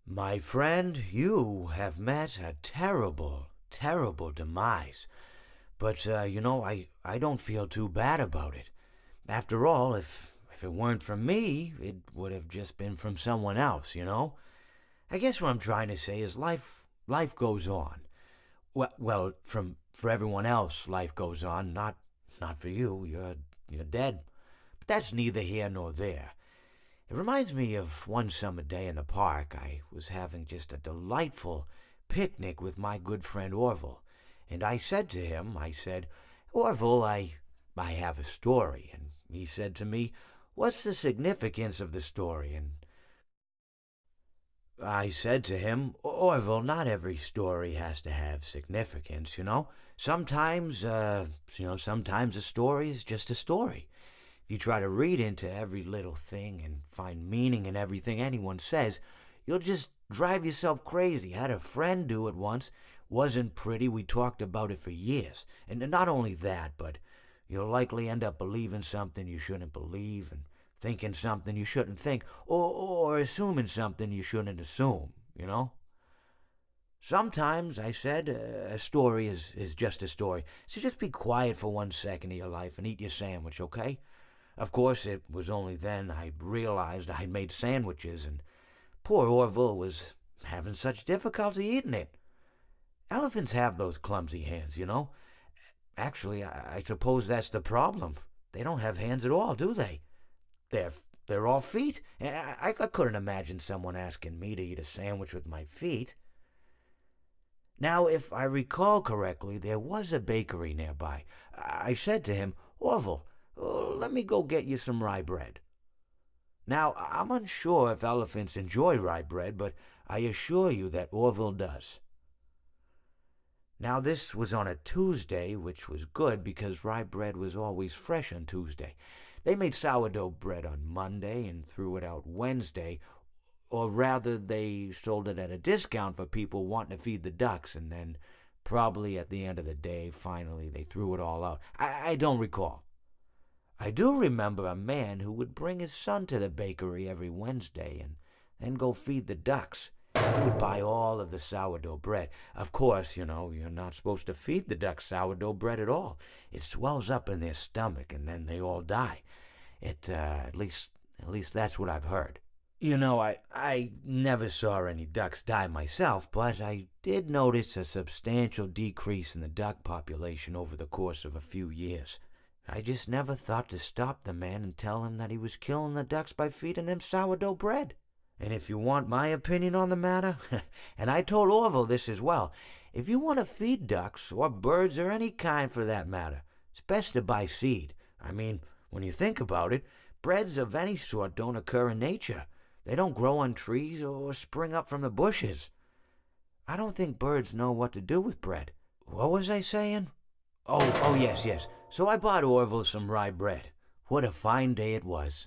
My friend, you have met a terrible, terrible demise. But, I don't feel too bad about it. After all, if it weren't from me, it would have just been from someone else. I guess what I'm trying to say is life goes on. Well, for everyone else, life goes on, not for you. You're dead. But that's neither here nor there. It reminds me of one summer day in the park. I was having just a delightful picnic with my good friend Orville. And I said to him, Orville, I have a story. And he said to me, what's the significance of the story? And I said to him, Orville, not every story has to have significance. Sometimes a story is just a story. If you try to read into every little thing and find meaning in everything anyone says, you'll just drive yourself crazy. I had a friend do it once. Wasn't pretty. We talked about it for years. And not only that, but you'll likely end up believing something you shouldn't believe and thinking something you shouldn't think or assuming something you shouldn't assume. Sometimes, I said, a story is just a story. So just be quiet for 1 second of your life and eat your sandwich, okay? Of course, it was only then I realized I'd made sandwiches, and poor Orville was having such difficulty eating it. Elephants have those clumsy hands. Actually, I suppose that's the problem. They don't have hands at all, do they? They're all feet. I couldn't imagine someone asking me to eat a sandwich with my feet. Now, if I recall correctly, there was a bakery nearby. I said to him, Orville, let me go get you some rye bread. Now, I'm unsure if elephants enjoy rye bread, but I assure you that Orville does. Now, this was on a Tuesday, which was good because rye bread was always fresh on Tuesday. They made sourdough bread on Monday and threw it out Wednesday, or rather, they sold it at a discount for people wanting to feed the ducks, and then probably at the end of the day, finally, they threw it all out. I don't recall. I do remember a man who would bring his son to the bakery every Wednesday and then go feed the ducks. He would buy all of the sourdough bread. Of course, you're not supposed to feed the ducks sourdough bread at all. It swells up in their stomach and then they all die. At least that's what I've heard. I never saw any ducks die myself, but I did notice a substantial decrease in the duck population over the course of a few years. I just never thought to stop the man and tell him that he was killing the ducks by feeding them sourdough bread. And if you want my opinion on the matter, and I told Orville this as well, if you want to feed ducks, or birds, or any kind for that matter, it's best to buy seed. I mean, when you think about it, breads of any sort don't occur in nature. They don't grow on trees or spring up from the bushes. I don't think birds know what to do with bread. What was I saying? Oh, yes. So I bought Orville some rye bread. What a fine day it was.